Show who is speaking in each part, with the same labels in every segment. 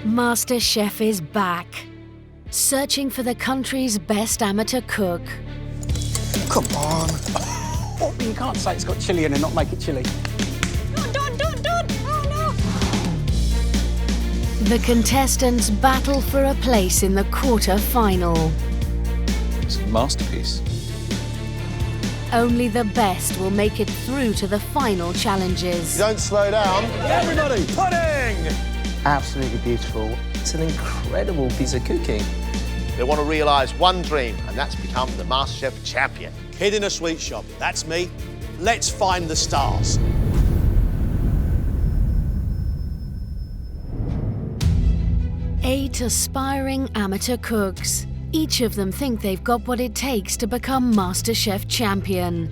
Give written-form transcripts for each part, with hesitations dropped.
Speaker 1: MasterChef is back, searching for the country's best amateur cook.
Speaker 2: Come on.
Speaker 3: Oh, you can't say it's got chilli in it and not make it chilli.
Speaker 4: Don't. Oh,
Speaker 1: The contestants battle for a place in the quarter-final.
Speaker 2: It's a masterpiece.
Speaker 1: Only the best will make it through to the final challenges.
Speaker 5: Don't slow down.
Speaker 2: Everybody, pudding!
Speaker 3: Absolutely beautiful. It's an incredible piece of cooking.
Speaker 5: They want to realise one dream, and that's become the MasterChef Champion.
Speaker 6: Kid in a sweet shop, that's me. Let's find the stars.
Speaker 1: 8 aspiring amateur cooks. Each of them think they've got what it takes to become MasterChef Champion.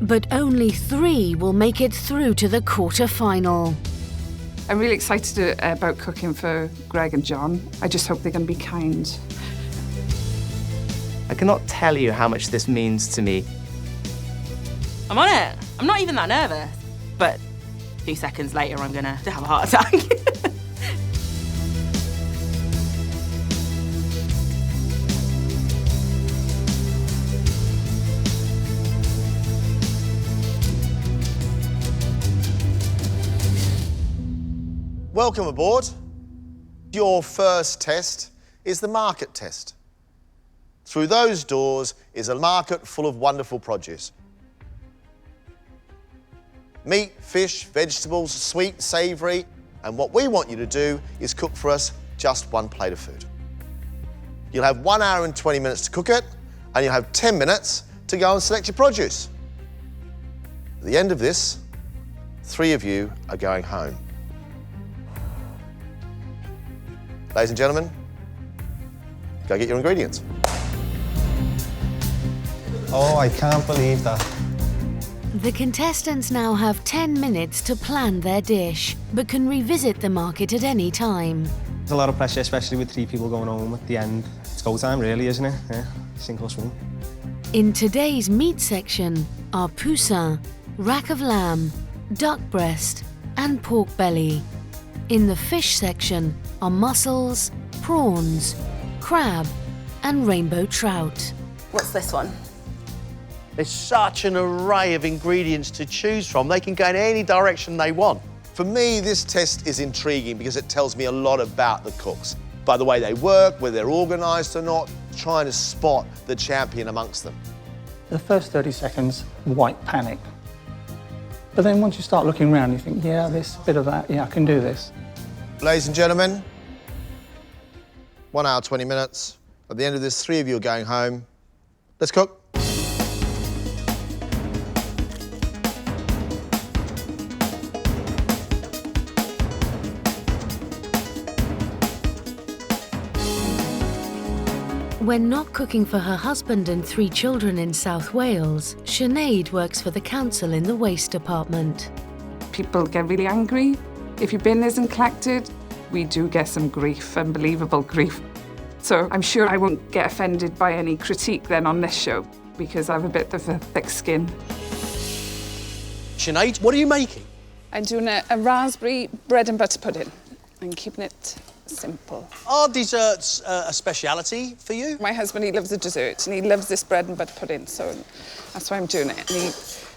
Speaker 1: But only 3 will make it through to the quarter-final.
Speaker 7: I'm really excited about cooking for Gregg and John. I just hope they're going to be kind.
Speaker 8: I cannot tell you how much this means to me.
Speaker 4: I'm on it. I'm not even that nervous. But 2 seconds later, I'm gonna have a heart attack.
Speaker 5: Welcome aboard. Your first test is the market test. Through those doors is a market full of wonderful produce. Meat, fish, vegetables, sweet, savoury, and what we want you to do is cook for us just one plate of food. You'll have 1 hour and 20 minutes to cook it, and you'll have 10 minutes to go and select your produce. At the end of this, 3 of you are going home. Ladies and gentlemen, go get your ingredients.
Speaker 2: Oh, I can't believe that.
Speaker 1: The contestants now have 10 minutes to plan their dish, but can revisit the market at any time.
Speaker 9: There's a lot of pressure, especially with 3 people going home at the end. It's go time, really, isn't it? Yeah, sink or swim.
Speaker 1: In today's meat section are poussin, rack of lamb, duck breast, and pork belly. In the fish section are mussels, prawns, crab, and rainbow trout.
Speaker 4: What's this one?
Speaker 6: There's such an array of ingredients to choose from. They can go in any direction they want.
Speaker 5: For me, this test is intriguing because it tells me a lot about the cooks. By the way they work, whether they're organised or not, trying to spot the champion amongst them.
Speaker 3: The first 30 seconds, white panic. But then once you start looking around, you think, yeah, this, bit of that, yeah, I can do this.
Speaker 5: Ladies and gentlemen, 1 hour, 20 minutes. At the end of this, 3 of you are going home. Let's cook.
Speaker 1: When not cooking for her husband and 3 children in South Wales, Sinead works for the council in the waste department.
Speaker 7: People get really angry. If your bin isn't collected, we do get some grief, unbelievable grief. So I'm sure I won't get offended by any critique then on this show, because I have a bit of a thick skin.
Speaker 6: Sinead, what are you making?
Speaker 7: I'm doing a raspberry bread and butter pudding. I'm keeping it simple.
Speaker 6: Are desserts a speciality for you?
Speaker 7: My husband, he loves the dessert, and he loves this bread and butter pudding, so that's why I'm doing it. And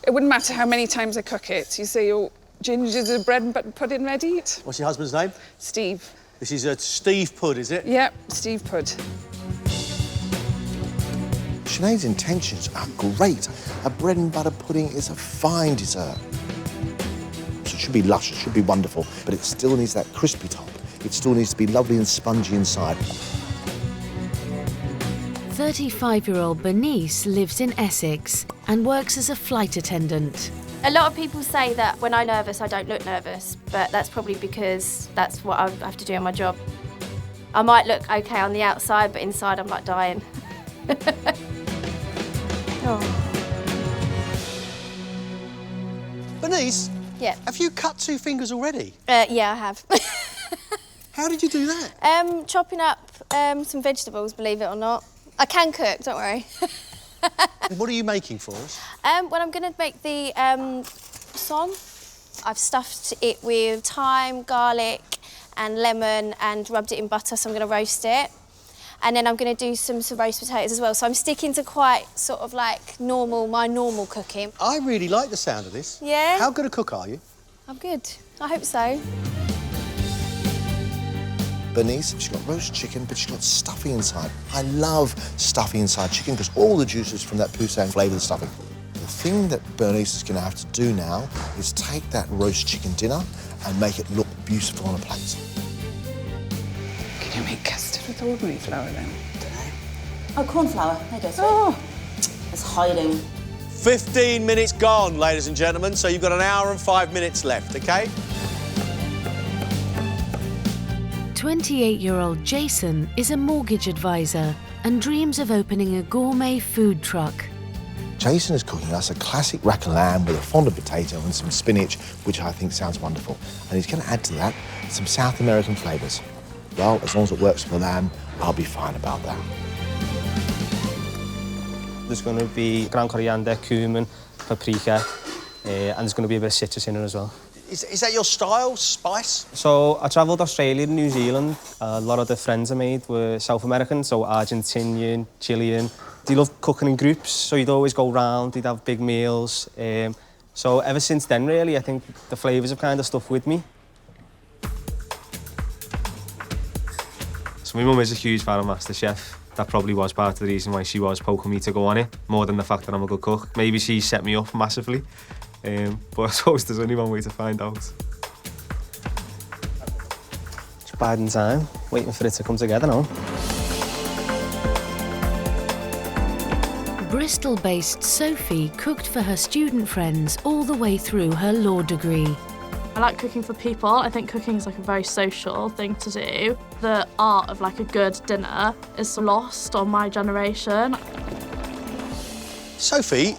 Speaker 7: it wouldn't matter how many times I cook it. You say, oh, Ginger's the bread and butter pudding ready?
Speaker 6: What's your husband's name?
Speaker 7: Steve.
Speaker 6: This is a Steve Pud, is it?
Speaker 7: Yep, Steve Pud.
Speaker 5: Sinead's intentions are great. A bread and butter pudding is a fine dessert. So it should be lush, it should be wonderful, but it still needs that crispy top. It still needs to be lovely and spongy inside.
Speaker 1: 35-year-old Bernice lives in Essex and works as a flight attendant.
Speaker 4: A lot of people say that when I'm nervous, I don't look nervous, but that's probably because that's what I have to do in my job. I might look okay on the outside, but inside I'm like dying. Oh.
Speaker 6: Bernice?
Speaker 4: Yeah.
Speaker 6: Have you cut 2 fingers already?
Speaker 4: Yeah, I have.
Speaker 6: How did you do that?
Speaker 4: Chopping up some vegetables, believe it or not. I can cook, don't worry.
Speaker 6: What are you making for us?
Speaker 4: Well, I'm going to make the son. I've stuffed it with thyme, garlic and lemon and rubbed it in butter, so I'm going to roast it. And then I'm going to do some roast potatoes as well. So I'm sticking to quite sort of like my normal cooking.
Speaker 6: I really like the sound of this.
Speaker 4: Yeah?
Speaker 6: How good a cook are you?
Speaker 4: I'm good. I hope so.
Speaker 5: Bernice, she's got roast chicken, but she's got stuffing inside. I love stuffing inside chicken because all the juices from that poussin flavour the stuffing. The thing that Bernice is going to have to do now is take that roast chicken dinner and make it look beautiful on a plate.
Speaker 7: Can you make custard with ordinary flour then?
Speaker 10: Oh, corn flour. There you go. Oh. It's hiding.
Speaker 6: 15 minutes gone, ladies and gentlemen, so you've got an hour and 5 minutes left, OK?
Speaker 1: 28-year-old Jason is a mortgage advisor and dreams of opening a gourmet food truck.
Speaker 5: Jason is cooking us a classic rack of lamb with a fondant potato and some spinach, which I think sounds wonderful. And he's going to add to that some South American flavours. Well, as long as it works for the lamb, I'll be fine about that.
Speaker 9: There's going to be ground coriander, cumin, paprika, and there's going to be a bit of citrus in it as well.
Speaker 6: Is that your style, spice?
Speaker 9: So I travelled Australia and New Zealand. A lot of the friends I made were South American, so Argentinian, Chilean. They loved cooking in groups, so you'd always go round, you'd have big meals. So ever since then, really, I think the flavours have kind of stuck with me. So my mum is a huge fan of MasterChef. That probably was part of the reason why she was poking me to go on it, more than the fact that I'm a good cook. Maybe she set me up massively. But I suppose there's only one way to find out. Just biding time, waiting for it to come together now.
Speaker 1: Bristol-based Sophie cooked for her student friends all the way through her law degree.
Speaker 11: I like cooking for people. I think cooking is like a very social thing to do. The art of like a good dinner is lost on my generation.
Speaker 6: Sophie,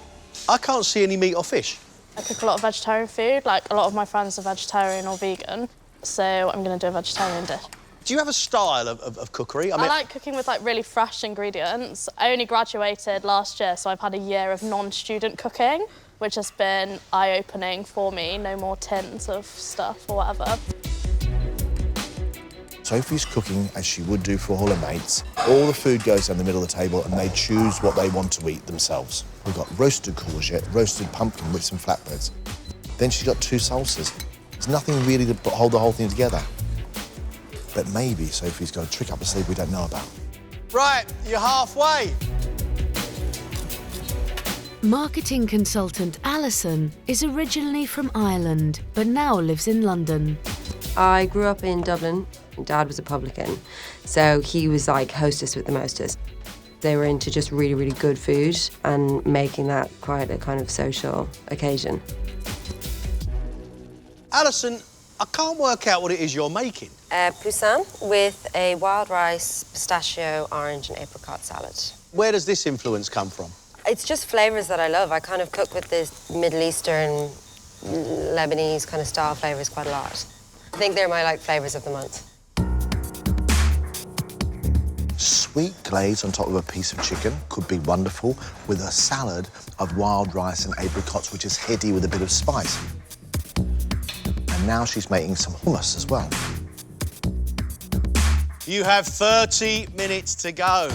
Speaker 6: I can't see any meat or fish.
Speaker 11: I cook a lot of vegetarian food. Like, a lot of my friends are vegetarian or vegan, so I'm going to do a vegetarian dish.
Speaker 6: Do you have a style of cookery?
Speaker 11: I like cooking with, like, really fresh ingredients. I only graduated last year, so I've had a year of non-student cooking, which has been eye-opening for me. No more tins of stuff or whatever.
Speaker 5: Sophie's cooking as she would do for all her mates. All the food goes down the middle of the table and they choose what they want to eat themselves. We've got roasted courgette, roasted pumpkin with some flatbreads. Then she's got 2 salsas. There's nothing really to hold the whole thing together. But maybe Sophie's got a trick up her sleeve we don't know about.
Speaker 6: Right, you're halfway.
Speaker 1: Marketing consultant Alison is originally from Ireland, but now lives in London.
Speaker 12: I grew up in Dublin. Dad was a publican, so he was like hostess with the mostest. They were into just really, really good food and making that quite a kind of social occasion.
Speaker 6: Alison, I can't work out what it is you're making.
Speaker 12: Poussin with a wild rice, pistachio, orange and apricot salad.
Speaker 6: Where does this influence come from?
Speaker 12: It's just flavours that I love. I kind of cook with this Middle Eastern, Lebanese kind of style flavours quite a lot. I think they're my flavours of the month.
Speaker 5: Sweet glaze on top of a piece of chicken could be wonderful with a salad of wild rice and apricots, which is heady with a bit of spice. And now she's making some hummus as well.
Speaker 6: You have 30 minutes to go.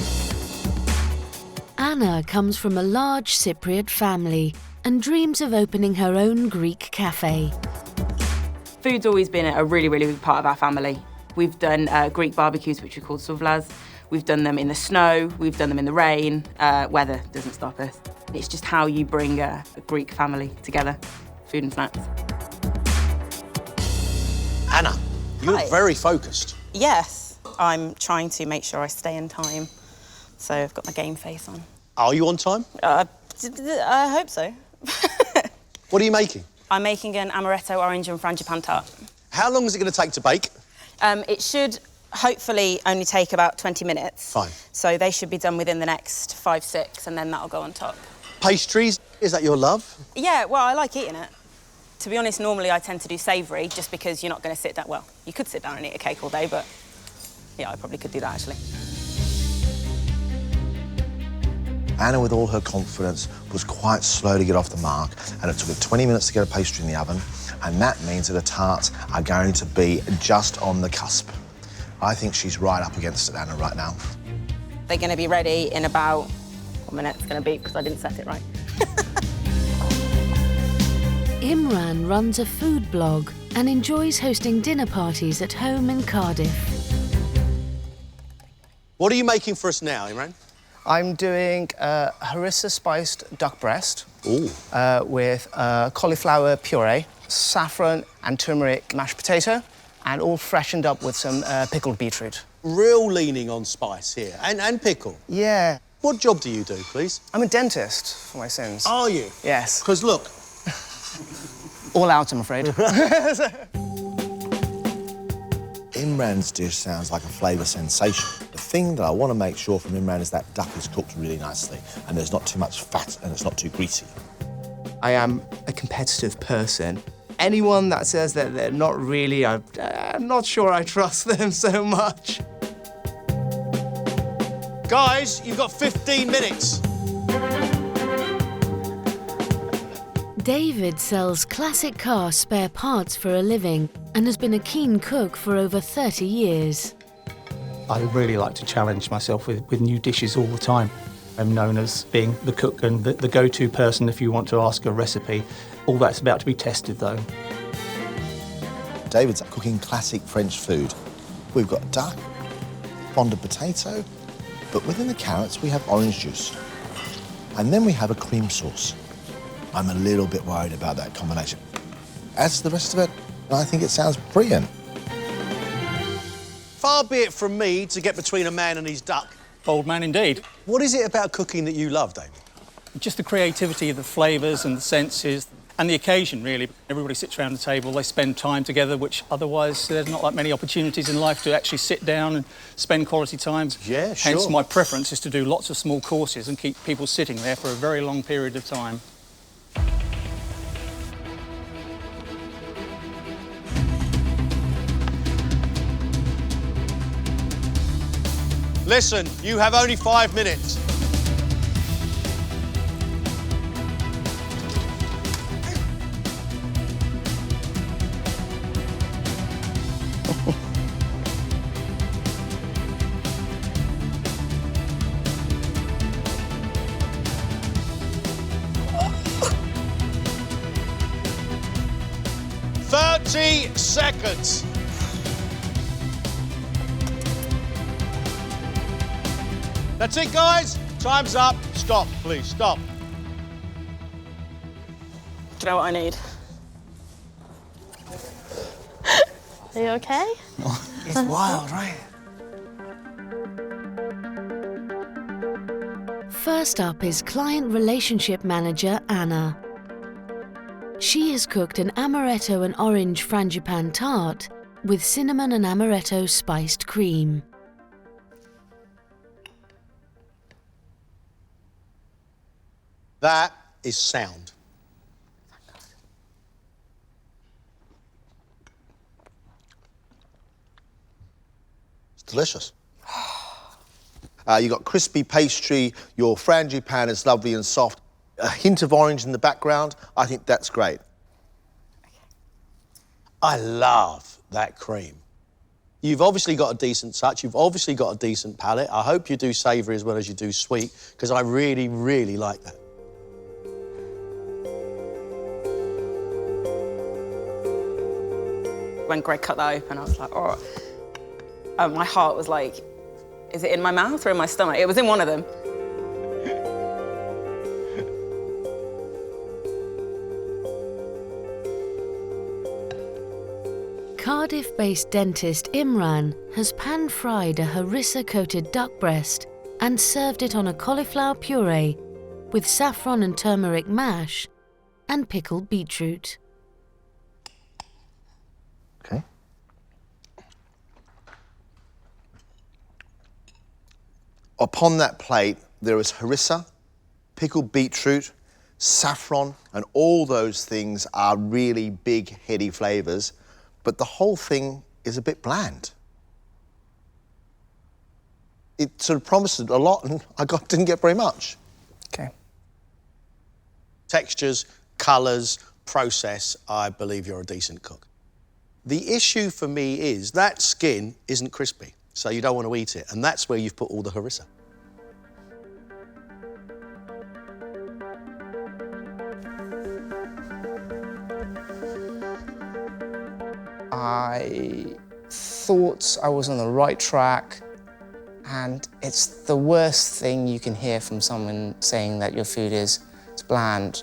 Speaker 1: Anna comes from a large Cypriot family and dreams of opening her own Greek cafe.
Speaker 10: Food's always been a really, really big part of our family. We've done Greek barbecues, which we call souvlas. We've done them in the snow, we've done them in the rain. Weather doesn't stop us. It's just how you bring a Greek family together, food and snacks.
Speaker 6: Anna, you look
Speaker 10: Hi.
Speaker 6: very focused.
Speaker 10: Yes, I'm trying to make sure I stay in time. So I've got my game face on.
Speaker 6: Are you on time?
Speaker 10: I hope so.
Speaker 6: What are you making?
Speaker 10: I'm making an amaretto orange and frangipane tart.
Speaker 6: How long is it going to take to bake?
Speaker 10: It should hopefully only take about 20 minutes.
Speaker 6: Fine.
Speaker 10: So they should be done within the next 5, 6, and then that'll go on top.
Speaker 6: Pastries, is that your love?
Speaker 10: Yeah, well, I like eating it. To be honest, normally I tend to do savoury just because you're not going to sit down. Well, you could sit down and eat a cake all day, but yeah, I probably could do that actually.
Speaker 5: Anna, with all her confidence, was quite slow to get off the mark, and it took her 20 minutes to get a pastry in the oven, and that means that the tarts are going to be just on the cusp. I think she's right up against it, Anna, right now.
Speaker 10: They're going to be ready in about, what minute it's going to be, because I didn't set it right.
Speaker 1: Imran runs a food blog and enjoys hosting dinner parties at home in Cardiff.
Speaker 6: What are you making for us now, Imran?
Speaker 13: I'm doing harissa spiced duck breast with cauliflower puree, saffron and turmeric mashed potato, and all freshened up with some pickled beetroot.
Speaker 6: Real leaning on spice here, and pickle.
Speaker 13: Yeah.
Speaker 6: What job do you do, please?
Speaker 13: I'm a dentist for my sins.
Speaker 6: Are you?
Speaker 13: Yes.
Speaker 6: Because look.
Speaker 13: All out, I'm afraid.
Speaker 5: Imran's dish sounds like a flavour sensation. The thing that I want to make sure from Imran is that duck is cooked really nicely and there's not too much fat and it's not too greasy.
Speaker 8: I am a competitive person. Anyone that says that they're not really, I'm not sure I trust them so much.
Speaker 6: Guys, you've got 15 minutes.
Speaker 1: David sells classic car spare parts for a living and has been a keen cook for over 30 years.
Speaker 3: I really like to challenge myself with new dishes all the time. I'm known as being the cook and the go-to person if you want to ask a recipe. All that's about to be tested, though.
Speaker 5: David's cooking classic French food. We've got duck, fondant potato, but within the carrots we have orange juice. And then we have a cream sauce. I'm a little bit worried about that combination. As to the rest of it, I think it sounds brilliant.
Speaker 6: Far be it from me to get between a man and his duck.
Speaker 3: Bold man indeed.
Speaker 6: What is it about cooking that you love, David?
Speaker 3: Just the creativity of the flavours and the senses and the occasion, really. Everybody sits around the table, they spend time together, which otherwise there's not like many opportunities in life to actually sit down and spend quality time.
Speaker 6: Yeah, sure.
Speaker 3: Hence my preference is to do lots of small courses and keep people sitting there for a very long period of time.
Speaker 6: Listen, you have only 5 minutes. Seconds. That's it, guys. Time's up. Stop, please, stop.
Speaker 10: Do you know what I need?
Speaker 11: Are you okay?
Speaker 13: It's wild, right?
Speaker 1: First up is client relationship manager Anna. She has cooked an amaretto and orange frangipan tart with cinnamon and amaretto spiced cream.
Speaker 6: That is sound. It's delicious. You've got crispy pastry, your frangipan is lovely and soft. A hint of orange in the background, I think that's great. I love that cream. You've obviously got a decent touch, you've obviously got a decent palate. I hope you do savoury as well as you do sweet, because I really, really like that.
Speaker 10: When Gregg cut that open, I was like, oh. My heart was like, is it in my mouth or in my stomach? It was in one of them.
Speaker 1: Cardiff-based dentist Imran has pan-fried a harissa-coated duck breast and served it on a cauliflower puree with saffron and turmeric mash and pickled beetroot.
Speaker 5: Okay. Upon that plate, there is harissa, pickled beetroot, saffron, and all those things are really big, heady flavours. But the whole thing is a bit bland. It sort of promised a lot and didn't get very much.
Speaker 13: Okay.
Speaker 6: Textures, colours, process, I believe you're a decent cook. The issue for me is that skin isn't crispy, so you don't want to eat it, and that's where you've put all the harissa.
Speaker 13: I thought I was on the right track, and it's the worst thing you can hear from someone saying that your food is bland.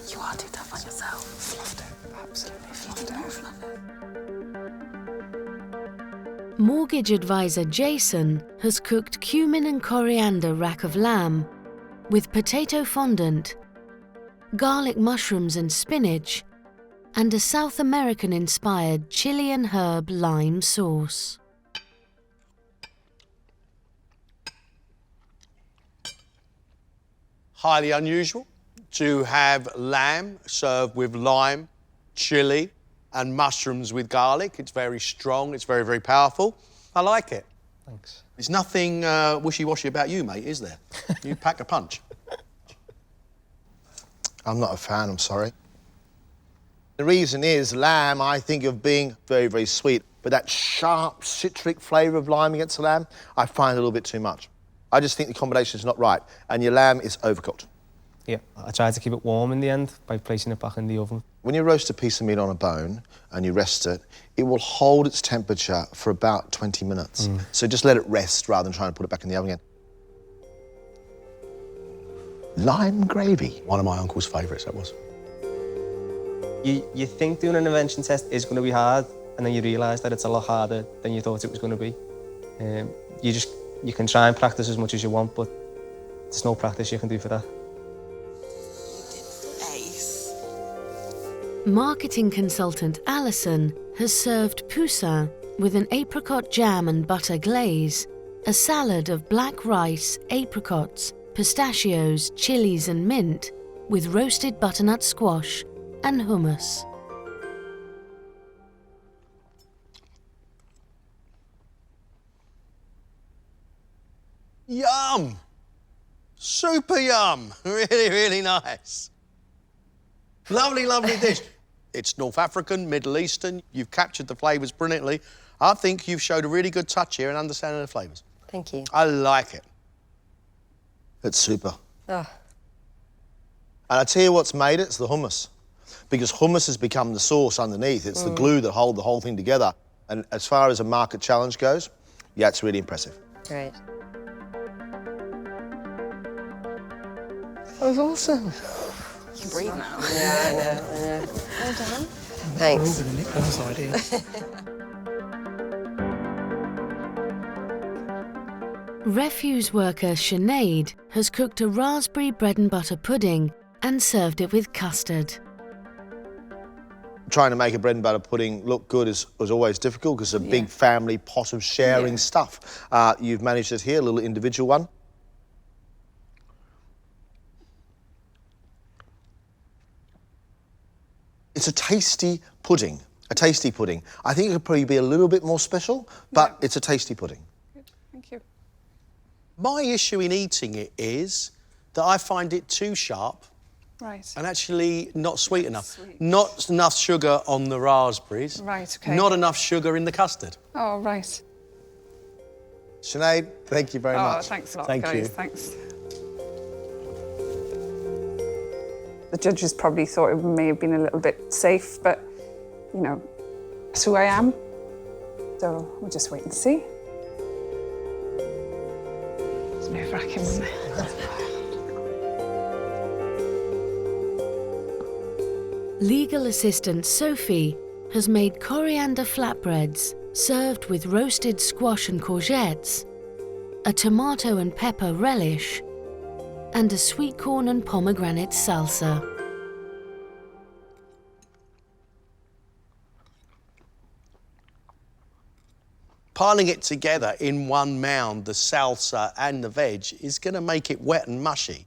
Speaker 10: You are too tough on yourself.
Speaker 13: Fluffed it, absolutely fluffed it.
Speaker 1: Mortgage advisor Jason has cooked cumin and coriander rack of lamb with potato fondant, garlic mushrooms and spinach, and a South American-inspired chili and herb lime sauce.
Speaker 6: Highly unusual to have lamb served with lime, chilli, and mushrooms with garlic. It's very strong, it's very, very powerful. I like it.
Speaker 9: Thanks.
Speaker 6: There's nothing wishy-washy about you, mate, is there? You pack a punch.
Speaker 5: I'm not a fan, I'm sorry. The reason is lamb, I think of being very, very sweet, but that sharp citric flavour of lime against the lamb, I find a little bit too much. I just think the combination is not right, and your lamb is overcooked.
Speaker 9: Yeah, I tried to keep it warm in the end by placing it back in the oven.
Speaker 5: When you roast a piece of meat on a bone and you rest it, it will hold its temperature for about 20 minutes. So just let it rest rather than trying to put it back in the oven again. Lime gravy.
Speaker 6: One of my uncle's favourites, that was.
Speaker 9: You think doing an invention test is going to be hard, and then you realise that it's a lot harder than you thought it was going to be. You can try and practice as much as you want, but there's no practice you can do for that.
Speaker 10: Ace.
Speaker 1: Marketing consultant Alison has served poussin with an apricot jam and butter glaze, a salad of black rice, apricots, pistachios, chilies and mint, with roasted butternut squash and hummus.
Speaker 6: Yum! Super yum! Really, really nice. Lovely, lovely dish. It's North African, Middle Eastern. You've captured the flavours brilliantly. I think you've showed a really good touch here and understanding the flavours.
Speaker 12: Thank you.
Speaker 6: I like it.
Speaker 5: It's super.
Speaker 12: Oh.
Speaker 5: And I tell you what's made it, it's the hummus. Because hummus has become the sauce underneath. It's the glue that holds the whole thing together. And as far as a market challenge goes, yeah, it's really impressive.
Speaker 12: Great.
Speaker 13: That was awesome.
Speaker 10: You can breathe now.
Speaker 12: Yeah, I know.
Speaker 10: Well done.
Speaker 12: Thanks.
Speaker 1: Refuse worker Sinead has cooked a raspberry bread and butter pudding and served it with custard.
Speaker 5: Trying to make a bread and butter pudding look good is always difficult because it's a big family pot of sharing stuff. You've managed it here, a little individual one. It's a tasty pudding, I think it could probably be a little bit more special, but it's a tasty pudding.
Speaker 7: Good, thank you.
Speaker 6: My issue in eating it is that I find it too sharp.
Speaker 7: Right.
Speaker 6: And actually not sweet enough. Not enough sugar on the raspberries.
Speaker 7: Right, OK.
Speaker 6: Not enough sugar in the custard.
Speaker 7: Oh, right.
Speaker 5: Sinead, thank you very much.
Speaker 7: Oh, thanks a lot,
Speaker 6: Thank
Speaker 7: guys.
Speaker 6: you.
Speaker 7: Thanks. The judges probably thought it may have been a little bit safe, but, you know, that's who I am. So we'll just wait and see. It's nerve-wracking, isn't it?
Speaker 1: Legal assistant Sophie has made coriander flatbreads served with roasted squash and courgettes, a tomato and pepper relish, and a sweet corn and pomegranate salsa.
Speaker 6: Piling it together in one mound, the salsa and the veg, is going to make it wet and mushy.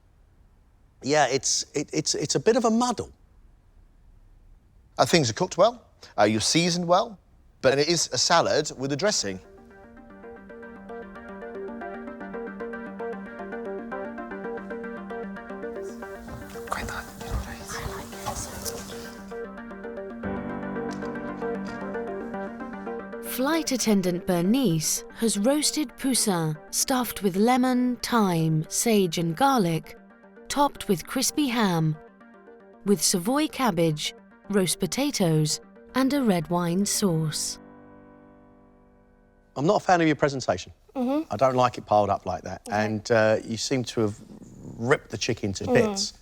Speaker 6: Yeah, it's a bit of a muddle.
Speaker 5: Things are cooked well, you're seasoned well, but it is a salad with a dressing.
Speaker 13: Quite that.
Speaker 1: Flight attendant Bernice has roasted poussin stuffed with lemon, thyme, sage and garlic, topped with crispy ham, with Savoy cabbage, roast potatoes and a red wine sauce.
Speaker 6: I'm not a fan of your presentation.
Speaker 4: Mm-hmm.
Speaker 6: I don't like it piled up like that.
Speaker 4: Okay.
Speaker 6: And you seem to have ripped the chicken to bits.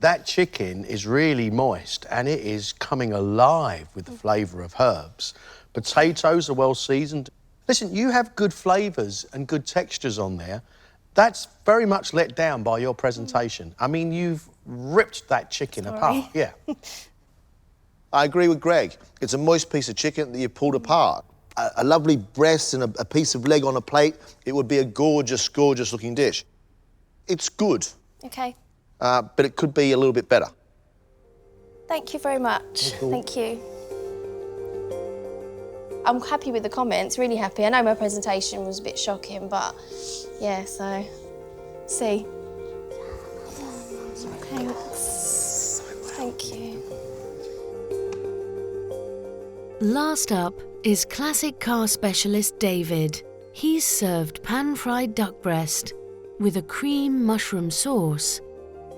Speaker 6: That chicken is really moist and it is coming alive with the flavour of herbs. Potatoes are well seasoned. Listen, you have good flavours and good textures on there. That's very much let down by your presentation. I mean, you've ripped that chicken apart. Yeah.
Speaker 5: I agree with Greg. It's a moist piece of chicken that you pulled apart. A lovely breast and a piece of leg on a plate, it would be a gorgeous, gorgeous looking dish. It's good.
Speaker 4: Okay.
Speaker 5: But it could be a little bit better.
Speaker 4: Thank you very much. Thank you. I'm happy with the comments, really happy. I know my presentation was a bit shocking, but yeah, so see. Thanks. Thank you.
Speaker 1: Last up is classic car specialist David. He's served pan-fried duck breast with a cream mushroom sauce,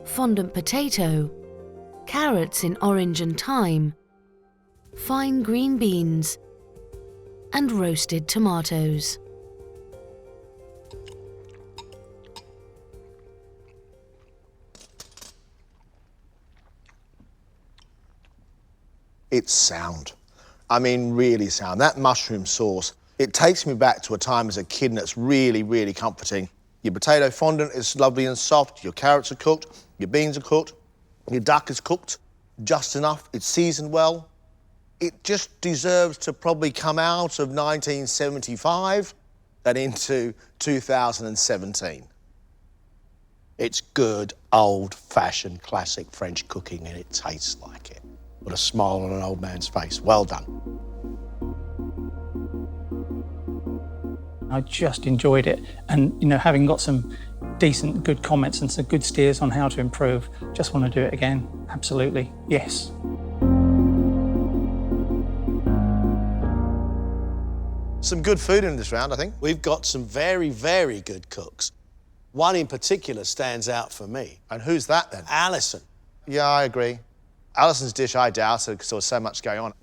Speaker 1: fondant potato, carrots in orange and thyme, fine green beans, and roasted tomatoes.
Speaker 5: It's sound. I mean, really sound. That mushroom sauce, it takes me back to a time as a kid and it's really, really comforting. Your potato fondant is lovely and soft, your carrots are cooked, your beans are cooked, your duck is cooked just enough, it's seasoned well. It just deserves to probably come out of 1975 and into 2017.
Speaker 6: It's good, old-fashioned, classic French cooking and it tastes like it. With a smile on an old man's face. Well done.
Speaker 3: I just enjoyed it. And, you know, having got some decent, good comments and some good steers on how to improve, just want to do it again. Absolutely, yes.
Speaker 5: Some good food in this round, I think.
Speaker 6: We've got some very, very good cooks. One in particular stands out for me.
Speaker 5: And who's that then?
Speaker 6: Alison.
Speaker 5: Yeah, I agree. Alison's dish I doubted because there was so much going on,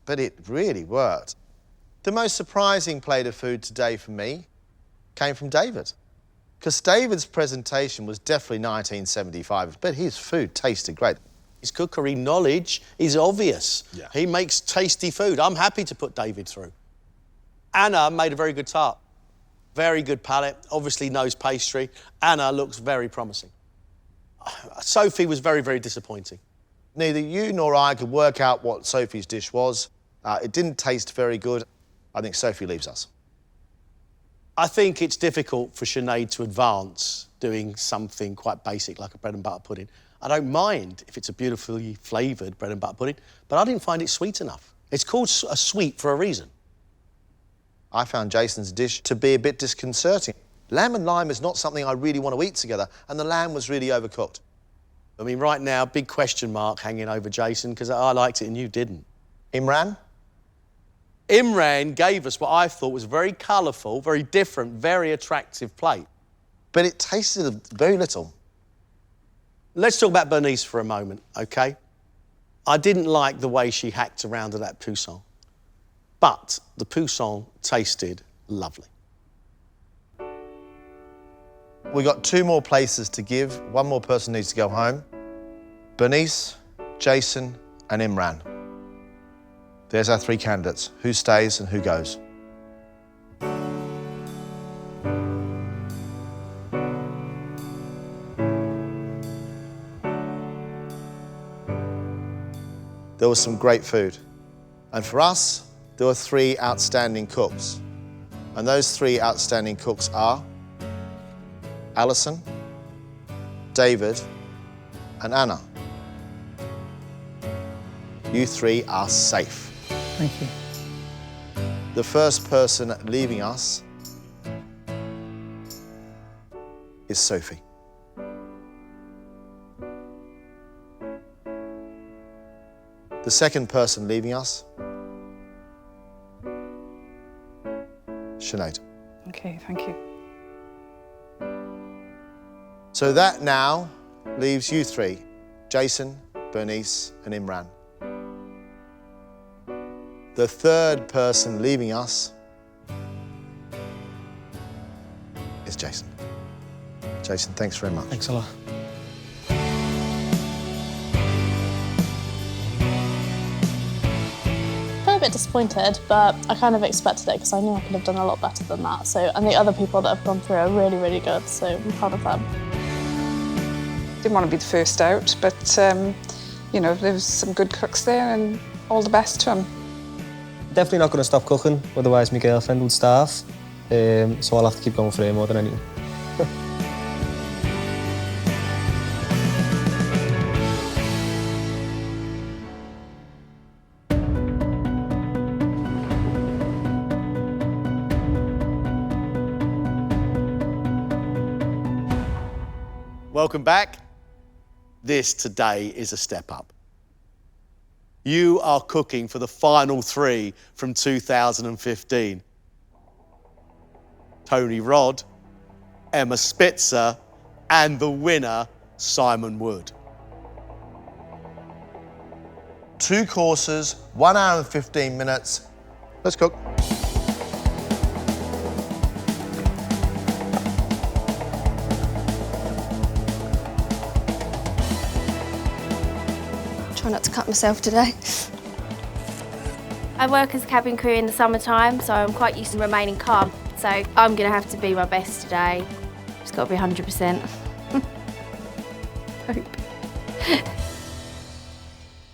Speaker 5: but it really worked. The most surprising plate of food today for me came from David, because David's presentation was definitely 1975, but his food tasted great.
Speaker 6: His cookery knowledge is obvious.
Speaker 5: Yeah.
Speaker 6: He makes tasty food. I'm happy to put David through. Anna made a very good tart. Very good palate, obviously knows pastry. Anna looks very promising. Sophie was very, very disappointing.
Speaker 5: Neither you nor I could work out what Sophie's dish was. It didn't taste very good. I think Sophie leaves us.
Speaker 6: I think it's difficult for Sinead to advance doing something quite basic like a bread and butter pudding. I don't mind if it's a beautifully flavoured bread and butter pudding, but I didn't find it sweet enough. It's called a sweet for a reason.
Speaker 5: I found Jason's dish to be a bit disconcerting. Lamb and lime is not something I really want to eat together, and the lamb was really overcooked.
Speaker 6: I mean, right now, big question mark hanging over Jason, because I liked it and you didn't.
Speaker 5: Imran?
Speaker 6: Imran gave us what I thought was a very colourful, very different, very attractive plate.
Speaker 5: But it tasted very little.
Speaker 6: Let's talk about Bernice for a moment, OK? I didn't like the way she hacked around to that poussin, but the poussin tasted lovely.
Speaker 5: We got 2 more places to give. 1 more person needs to go home. Bernice, Jason and Imran. There's our 3 candidates. Who stays and who goes? There was some great food. And for us, there were 3 outstanding cooks. And those 3 outstanding cooks are Alison, David and Anna. You 3 are safe.
Speaker 3: Thank you.
Speaker 5: The first person leaving us is Sophie. The second person leaving us, Sinead.
Speaker 7: Okay, thank you.
Speaker 5: So that now leaves you three, Jason, Bernice and Imran. The third person leaving us is Jason. Jason, thanks very much.
Speaker 9: Thanks a lot.
Speaker 11: A bit disappointed, but I kind of expected it because I knew I could have done a lot better than that. So, and the other people that have gone through are really, really good. So I'm proud of them.
Speaker 7: Didn't want to be the first out, but you know, there was some good cooks there, and all the best to them.
Speaker 9: Definitely not going to stop cooking, otherwise my girlfriend would starve. So I'll have to keep going for her more than anything.
Speaker 6: Welcome back. This today is a step up. You are cooking for the final three from 2015. Tony Rod, Emma Spitzer, and the winner, Simon Wood.
Speaker 5: 2 courses, 1 hour and 15 minutes. Let's cook.
Speaker 4: Try not to cut myself today. I work as a cabin crew in the summertime, so I'm quite used to remaining calm. So I'm going to have to be my best today. It's got to be 100%. Hope.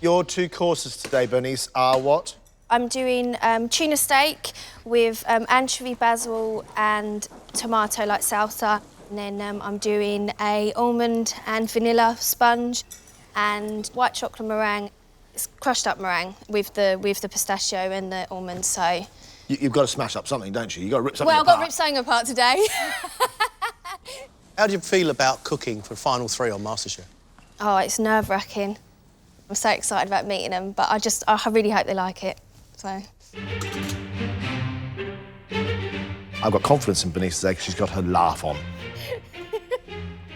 Speaker 5: Your 2 courses today, Bernice, are what?
Speaker 4: I'm doing tuna steak with anchovy, basil and tomato like salsa. And then I'm doing a almond and vanilla sponge and white chocolate meringue. It's crushed up meringue with the pistachio and the almonds, so...
Speaker 5: You've got to smash up something, don't you? You've got to rip something
Speaker 4: Well,
Speaker 5: apart.
Speaker 4: I've got to rip something apart today.
Speaker 6: How do you feel about cooking for final three on MasterChef?
Speaker 4: Oh, it's nerve-wracking. I'm so excited about meeting them, but I really hope they like it, so...
Speaker 5: I've got confidence in Bernice today because she's got her laugh on.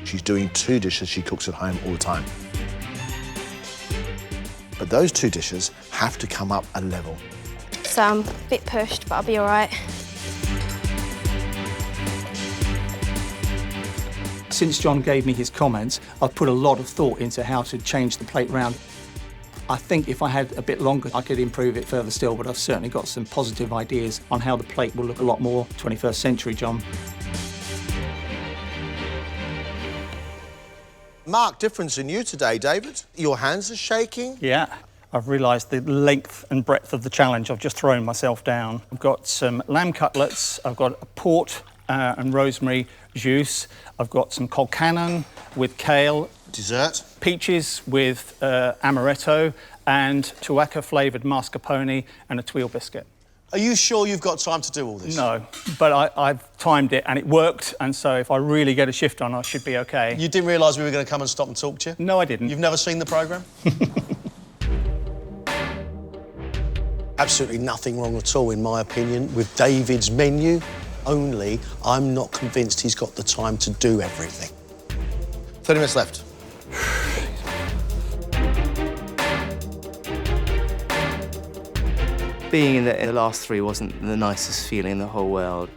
Speaker 5: She's doing 2 dishes she cooks at home all the time. But those 2 dishes have to come up a level.
Speaker 4: So I'm a bit pushed, but I'll be all right.
Speaker 3: Since John gave me his comments, I've put a lot of thought into how to change the plate round. I think if I had a bit longer, I could improve it further still, but I've certainly got some positive ideas on how the plate will look a lot more 21st century, John.
Speaker 5: Marked difference in you today, David. Your hands are shaking.
Speaker 3: Yeah, I've realised the length and breadth of the challenge. I've just thrown myself down. I've got some lamb cutlets, I've got a port and rosemary juice, I've got some colcannon with kale.
Speaker 5: Dessert.
Speaker 3: Peaches with amaretto and tuaca-flavoured mascarpone and a tuile biscuit.
Speaker 6: Are you sure you've got time to do all this?
Speaker 3: No, but I've timed it and it worked, and so if I really get a shift on, I should be OK.
Speaker 6: You didn't realise we were going to come and stop and talk to you?
Speaker 3: No, I didn't.
Speaker 6: You've never seen the programme? Absolutely nothing wrong at all, in my opinion, with David's menu, only I'm not convinced he's got the time to do everything.
Speaker 5: 30 minutes left.
Speaker 8: Being in the last 3 wasn't the nicest feeling in the whole world.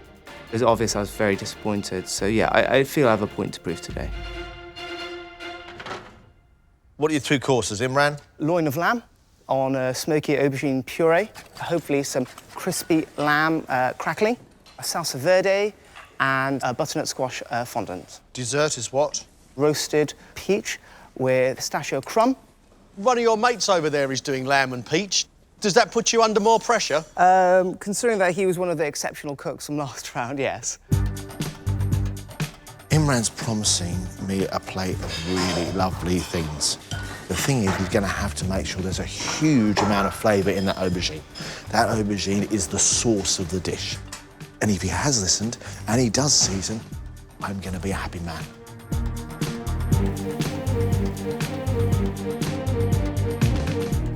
Speaker 8: It was obvious I was very disappointed, so yeah, I feel I have a point to prove today.
Speaker 5: What are your 2 courses, Imran?
Speaker 13: Loin of lamb on a smoky aubergine puree, hopefully some crispy lamb crackling, a salsa verde, and a butternut squash fondant.
Speaker 5: Dessert is what?
Speaker 13: Roasted peach with pistachio crumb.
Speaker 6: One of your mates over there is doing lamb and peach. Does that put you under more pressure?
Speaker 13: Considering that he was one of the exceptional cooks from last round, yes.
Speaker 5: Imran's promising me a plate of really lovely things. The thing is, he's going to have to make sure there's a huge amount of flavour in that aubergine. That aubergine is the source of the dish. And if he has listened, and he does season, I'm going to be a happy man.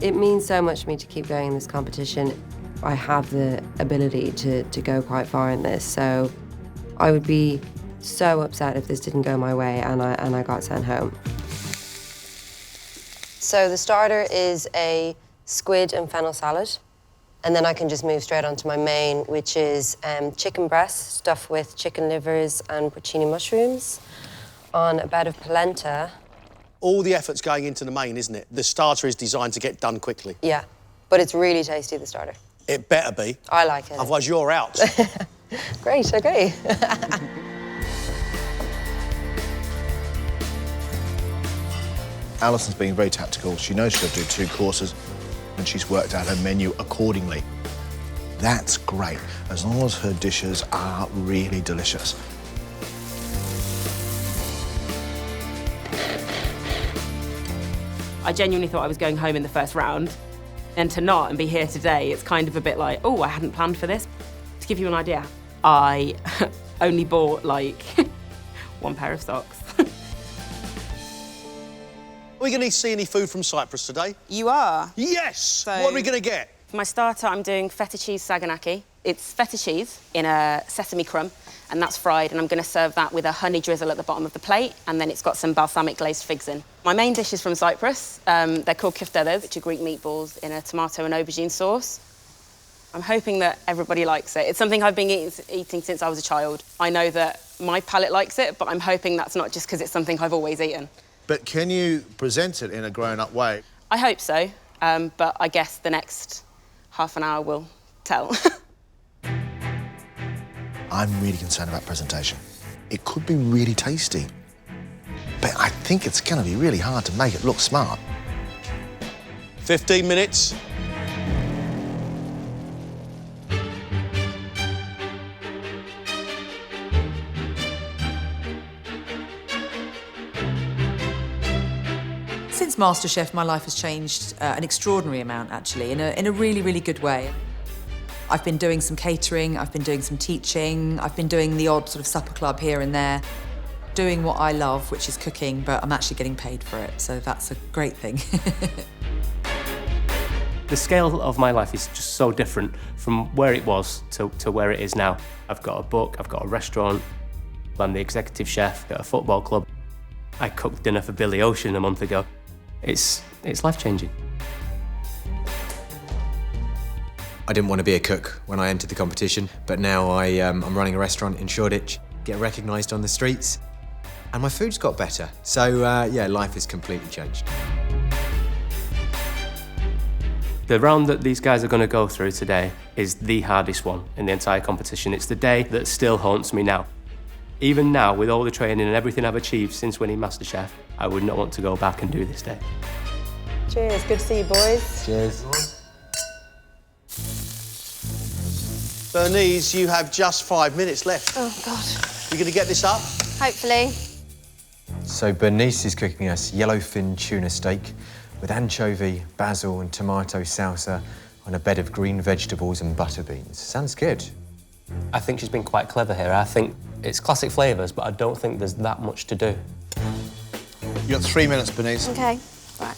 Speaker 12: It means so much to me to keep going in this competition. I have the ability to go quite far in this, so I would be so upset if this didn't go my way and I got sent home. So the starter is a squid and fennel salad. And then I can just move straight on to my main, which is chicken breast stuffed with chicken livers and porcini mushrooms on a bed of polenta.
Speaker 6: All the effort's going into the main, isn't it? The starter is designed to get done quickly.
Speaker 12: Yeah, but it's really tasty, the starter.
Speaker 6: It better be.
Speaker 12: I like it.
Speaker 6: Otherwise, you're out.
Speaker 12: Great, okay.
Speaker 5: Alison's being very tactical. She knows she'll do 2 courses and she's worked out her menu accordingly. That's great, as long as her dishes are really delicious.
Speaker 10: I genuinely thought I was going home in the first round. And to not and be here today, it's kind of a bit like, oh, I hadn't planned for this. To give you an idea, I only bought like 1 pair of socks.
Speaker 6: Are we going to see any food from Cyprus today?
Speaker 10: You are.
Speaker 6: Yes!
Speaker 10: So,
Speaker 6: what are we going to get?
Speaker 10: For my starter, I'm doing feta cheese saganaki. It's feta cheese in a sesame crumb, and that's fried, and I'm going to serve that with a honey drizzle at the bottom of the plate, and then it's got some balsamic glazed figs in. My main dish is from Cyprus. They're called kiftedes, which are Greek meatballs in a tomato and aubergine sauce. I'm hoping that everybody likes it. It's something I've been eating since I was a child. I know that my palate likes it, but I'm hoping that's not just because it's something I've always eaten.
Speaker 5: But can you present it in a grown-up way?
Speaker 10: I hope so, but I guess the next half an hour will tell.
Speaker 5: I'm really concerned about presentation. It could be really tasty, but I think it's going to be really hard to make it look smart.
Speaker 6: 15 minutes.
Speaker 14: Since MasterChef, my life has changed an extraordinary amount, actually, in a really, really good way. I've been doing some catering, I've been doing some teaching, I've been doing the odd sort of supper club here and there, doing what I love, which is cooking, but I'm actually getting paid for it, so that's a great thing.
Speaker 9: The scale of my life is just so different from where it was to where it is now. I've got a book, I've got a restaurant, I'm the executive chef at a football club. I cooked dinner for Billy Ocean a month ago. It's life-changing.
Speaker 15: I didn't want to be a cook when I entered the competition, but now I'm running a restaurant in Shoreditch, get recognised on the streets, and my food's got better. So, yeah, life has completely changed.
Speaker 9: The round that these guys are going to go through today is the hardest one in the entire competition. It's the day that still haunts me now. Even now, with all the training and everything I've achieved since winning MasterChef, I would not want to go back and do this day.
Speaker 12: Cheers, good to see you, boys.
Speaker 15: Cheers.
Speaker 6: Bernice, you have just 5 minutes left.
Speaker 4: Oh, God.
Speaker 6: You going to get this up?
Speaker 4: Hopefully.
Speaker 15: So Bernice is cooking us yellowfin tuna steak with anchovy, basil and tomato salsa on a bed of green vegetables and butter beans. Sounds good.
Speaker 9: I think she's been quite clever here. I think it's classic flavours, but I don't think there's that much to do.
Speaker 5: You've got 3 minutes, Bernice.
Speaker 4: OK, right.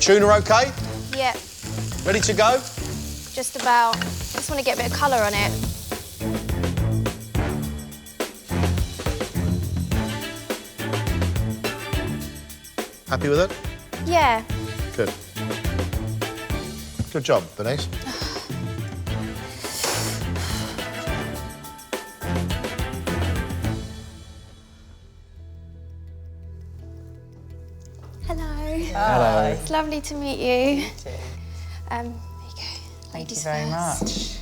Speaker 6: Tuna OK?
Speaker 4: Yep,
Speaker 6: Ready to go?
Speaker 4: just about. Just want to get a bit of colour on it.
Speaker 5: Happy with it?
Speaker 4: Yeah.
Speaker 5: Good. Good job, Bernice.
Speaker 4: Hello.
Speaker 16: Hello.
Speaker 4: It's lovely to meet you. There you go.
Speaker 16: Thank you very much.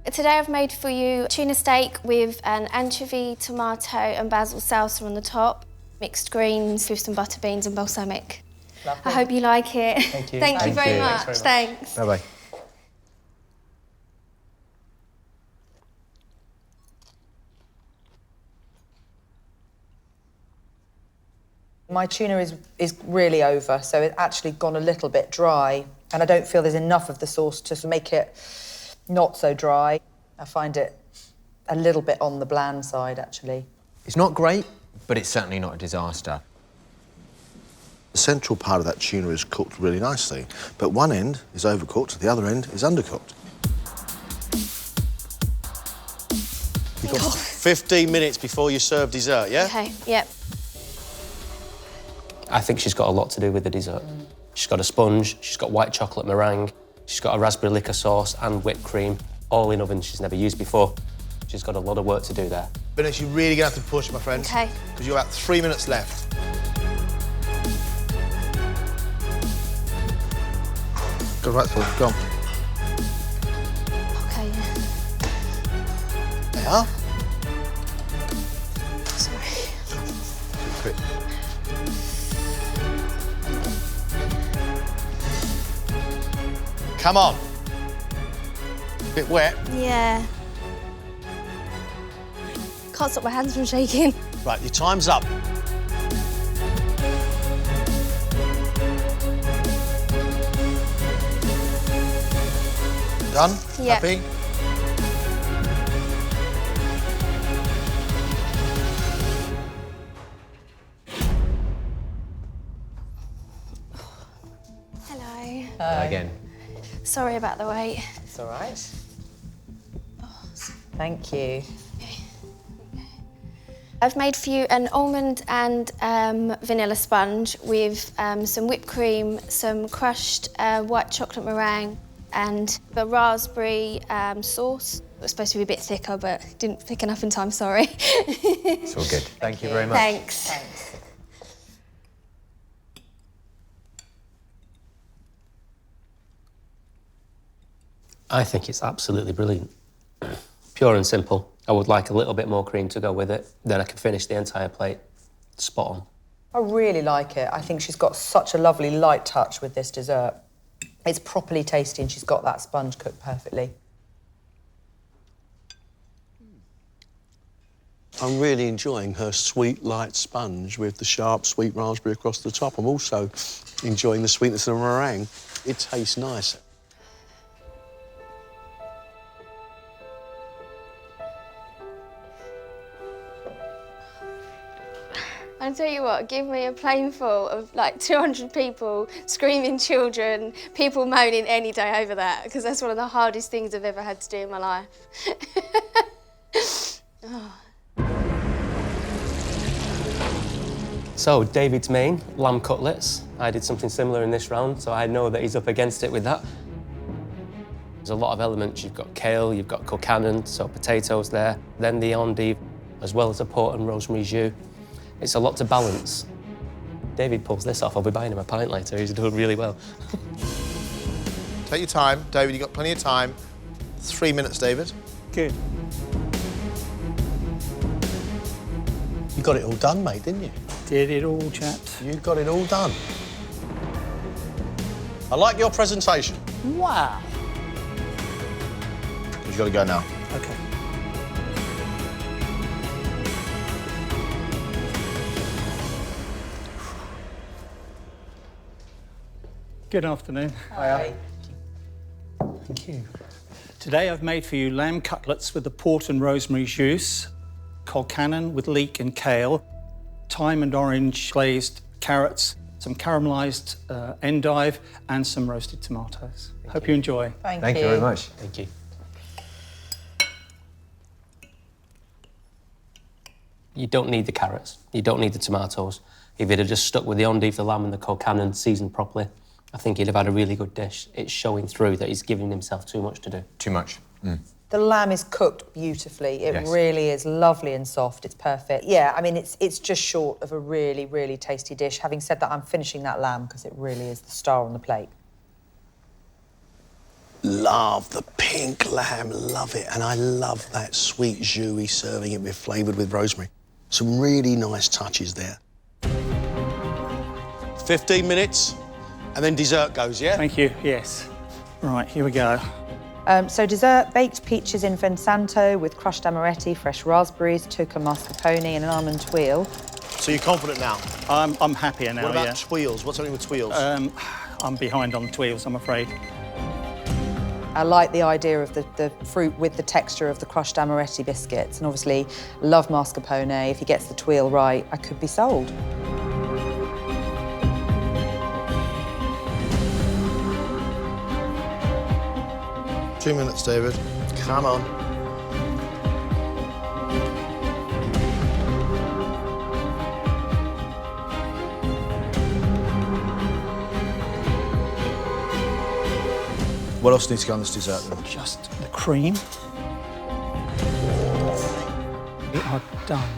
Speaker 4: Today I've made for you tuna steak with an anchovy, tomato and basil salsa on the top, mixed greens with some butter beans and balsamic.
Speaker 16: Lovely.
Speaker 4: I hope you like it.
Speaker 16: Thank you.
Speaker 4: Thank you very much.
Speaker 16: Thanks very much.
Speaker 4: Thanks.
Speaker 15: Bye-bye.
Speaker 16: My tuna is really over, so it's actually gone a little bit dry, and I don't feel there's enough of the sauce to make it not so dry. I find it a little bit on the bland side, actually.
Speaker 15: It's not great, but it's certainly not a disaster.
Speaker 5: The central part of that tuna is cooked really nicely, but one end is overcooked, the other end is undercooked.
Speaker 6: You've got 15 minutes before you serve dessert, yeah?
Speaker 4: Okay, yep.
Speaker 17: I think she's got a lot to do with the dessert. She's got a sponge, she's got white chocolate meringue, she's got a raspberry liquor sauce and whipped cream, all in ovens she's never used before. She's got a lot of work to do there.
Speaker 5: Vanessa, you're really going to have to push, my friend.
Speaker 4: Okay.
Speaker 5: Because you've got about 3 minutes left. Go right through, go on.
Speaker 4: Okay, yeah.
Speaker 5: They are.
Speaker 4: Sorry.
Speaker 5: Quick.
Speaker 6: Come on. Bit wet.
Speaker 4: Yeah. Can't stop my hands from shaking.
Speaker 6: Right, your time's up.
Speaker 5: Done?
Speaker 4: Yeah.
Speaker 5: Happy?
Speaker 4: Hello.
Speaker 17: Again.
Speaker 4: Sorry about the wait.
Speaker 16: It's all right. Thank you.
Speaker 4: I've made for you an almond and vanilla sponge with some whipped cream, some crushed white chocolate meringue, and the raspberry sauce. It was supposed to be a bit thicker, but didn't thick enough in time, sorry.
Speaker 15: It's all good. Thank you very much.
Speaker 4: Thanks.
Speaker 17: I think it's absolutely brilliant. Pure and simple. I would like a little bit more cream to go with it, then I can finish the entire plate. Spot on.
Speaker 16: I really like it. I think she's got such a lovely light touch with this dessert. It's properly tasty and she's got that sponge cooked perfectly.
Speaker 6: I'm really enjoying her sweet, light sponge with the sharp, sweet raspberry across the top. I'm also enjoying the sweetness of the meringue. It tastes nice.
Speaker 4: I'll tell you what, give me a plane full of like 200 people, screaming children, people moaning any day over that, because that's one of the hardest things I've ever had to do in my life. Oh.
Speaker 17: So, David's main, lamb cutlets. I did something similar in this round, so I know that he's up against it with that. There's a lot of elements. You've got kale, you've got cocanon, so potatoes there, then the endive, as well as a port and rosemary jus. It's a lot to balance. David pulls this off, I'll be buying him a pint later. He's doing really well.
Speaker 5: Take your time, David, you've got plenty of time. 3 minutes, David.
Speaker 3: Good.
Speaker 6: You got it all done, mate, didn't you?
Speaker 3: Did it all, chaps.
Speaker 6: You got it all done. I like your presentation.
Speaker 3: Wow.
Speaker 5: You've got to go now.
Speaker 3: OK. Good afternoon.
Speaker 16: Hi.
Speaker 3: Thank you. Today I've made for you lamb cutlets with the port and rosemary jus, colcannon with leek and kale, thyme and orange glazed carrots, some caramelised endive and some roasted tomatoes. Hope you enjoy.
Speaker 15: Thank you very much.
Speaker 17: Thank you. You don't need the carrots, you don't need the tomatoes. If it had just stuck with the endive, the lamb and the colcannon seasoned properly, I think he'd have had a really good dish. It's showing through that he's giving himself too much to do.
Speaker 15: Too much. Mm.
Speaker 16: The lamb is cooked beautifully. It
Speaker 15: Yes.
Speaker 16: really is lovely and soft. It's perfect. Yeah, I mean, it's just short of a really, really tasty dish. Having said that, I'm finishing that lamb because it really is the star on the plate.
Speaker 6: Love the pink lamb, love it. And I love that sweet jus, serving it with flavoured with rosemary. Some really nice touches there. 15 minutes, and then dessert goes, yeah?
Speaker 3: Thank you, yes. Right, here we go.
Speaker 16: So dessert, baked peaches in Fensanto with crushed amaretti, fresh raspberries, tuca mascarpone and an almond tuile.
Speaker 5: So you're confident now?
Speaker 3: I'm happier now,
Speaker 5: What about
Speaker 3: yeah.
Speaker 5: tuiles? What's happening with tuiles?
Speaker 3: I'm behind on the tuiles, I'm afraid.
Speaker 16: I like the idea of the fruit with the texture of the crushed amaretti biscuits, and obviously love mascarpone. If he gets the tuile right, I could be sold.
Speaker 5: Two minutes, David. Come on. What else needs to go on this dessert then?
Speaker 3: Just the cream. We are done.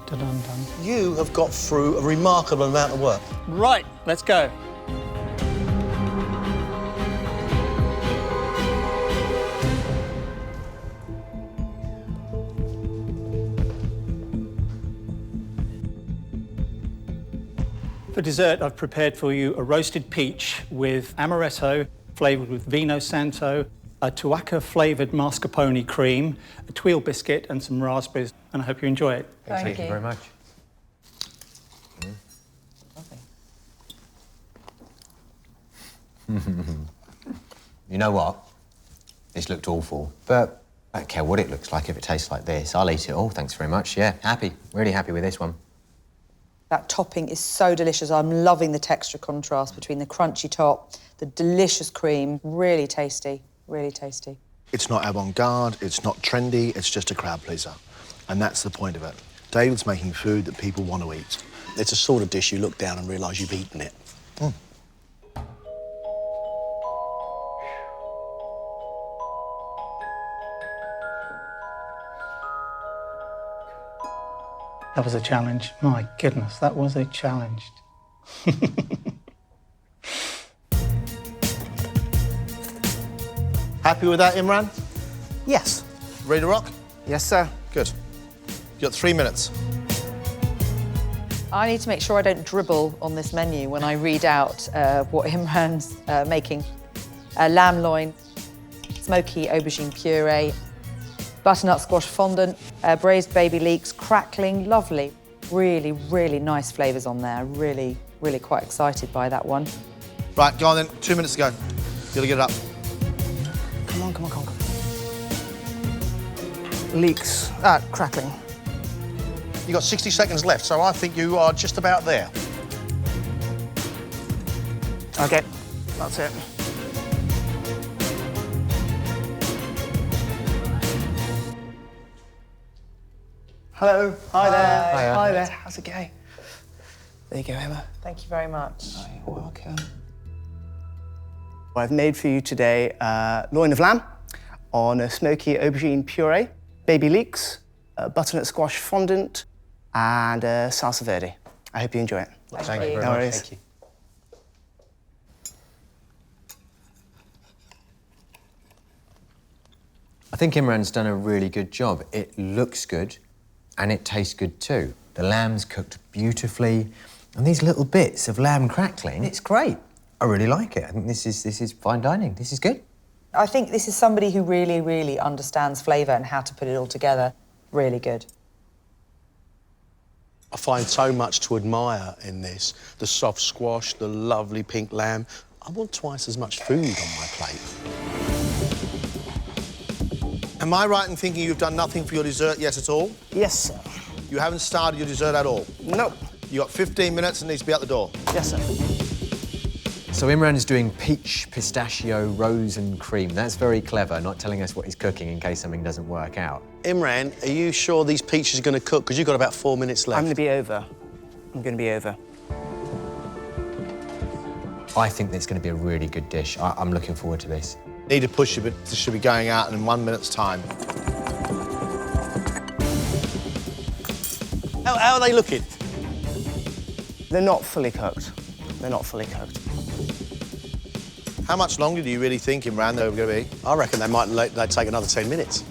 Speaker 3: Done.
Speaker 6: You have got through a remarkable amount of work.
Speaker 3: Right, let's go. For dessert, I've prepared for you a roasted peach with amaretto, flavoured with Vino Santo, a tuaca-flavoured mascarpone cream, a tuile biscuit and some raspberries, and I hope you enjoy it.
Speaker 15: Thank you very much. You know what? This looked awful, but I don't care what it looks like if it tastes like this. I'll eat it all, thanks very much. Yeah, happy, really happy with this one.
Speaker 16: That topping is so delicious. I'm loving the texture contrast between the crunchy top, the delicious cream. Really tasty, really tasty.
Speaker 5: It's not avant-garde, it's not trendy, it's just a crowd pleaser. And that's the point of it. David's making food that people want to eat.
Speaker 6: It's a sort of dish you look down and realise you've eaten it.
Speaker 5: Mm.
Speaker 3: That was a challenge. My goodness, that was a challenge.
Speaker 5: Happy with that, Imran?
Speaker 13: Yes.
Speaker 5: Ready to rock?
Speaker 13: Yes, sir.
Speaker 5: Good. You've got 3 minutes.
Speaker 16: I need to make sure I don't dribble on this menu when I read out what Imran's making. Lamb loin, smoky aubergine puree, butternut squash fondant, braised baby leeks, crackling, lovely. Really, really nice flavours on there. Really, really quite excited by that one.
Speaker 5: Right, go on then. 2 minutes to go. You gotta get it up.
Speaker 13: Come on. Leeks, crackling.
Speaker 6: You've got 60 seconds left, so I think you are just about there.
Speaker 13: Okay, that's it. Hello. Hi there.
Speaker 16: Hiya.
Speaker 13: Hi there. How's it going? There you go, Emma.
Speaker 16: Thank you very much.
Speaker 13: You're welcome. I've made for you today loin of lamb on a smoky aubergine puree, baby leeks, butternut squash fondant, and salsa verde. I hope you enjoy it.
Speaker 15: Thank you very
Speaker 13: No
Speaker 15: much.
Speaker 13: worries.
Speaker 15: Thank you. I think Imran's done a really good job. It looks good and it tastes good too. The lamb's cooked beautifully and these little bits of lamb crackling, it's great. I really like it. I think this is fine dining. This is good.
Speaker 16: I think this is somebody who really, really understands flavour and how to put it all together. Really good.
Speaker 6: I find so much to admire in this. The soft squash, the lovely pink lamb. I want twice as much food on my plate.
Speaker 5: Am I right in thinking you've done nothing for your dessert yet at all?
Speaker 13: Yes, sir.
Speaker 5: You haven't started your dessert at all?
Speaker 13: Nope.
Speaker 5: You got 15 minutes and needs to be out the door.
Speaker 13: Yes, sir.
Speaker 15: So Imran is doing peach, pistachio, rose and cream. That's very clever, not telling us what he's cooking in case something doesn't work out.
Speaker 6: Imran, are you sure these peaches are going to cook? Because you've got about 4 minutes left.
Speaker 13: I'm going to be over. I'm going to be over.
Speaker 15: I think it's going to be a really good dish. I'm looking forward to this.
Speaker 5: Need to push you, but this should be going out in 1 minute's time.
Speaker 6: How are they looking?
Speaker 13: They're not fully cooked. They're not fully cooked.
Speaker 5: How much longer do you really think, Imran, they're going to be?
Speaker 6: I reckon they'd take another 10 minutes.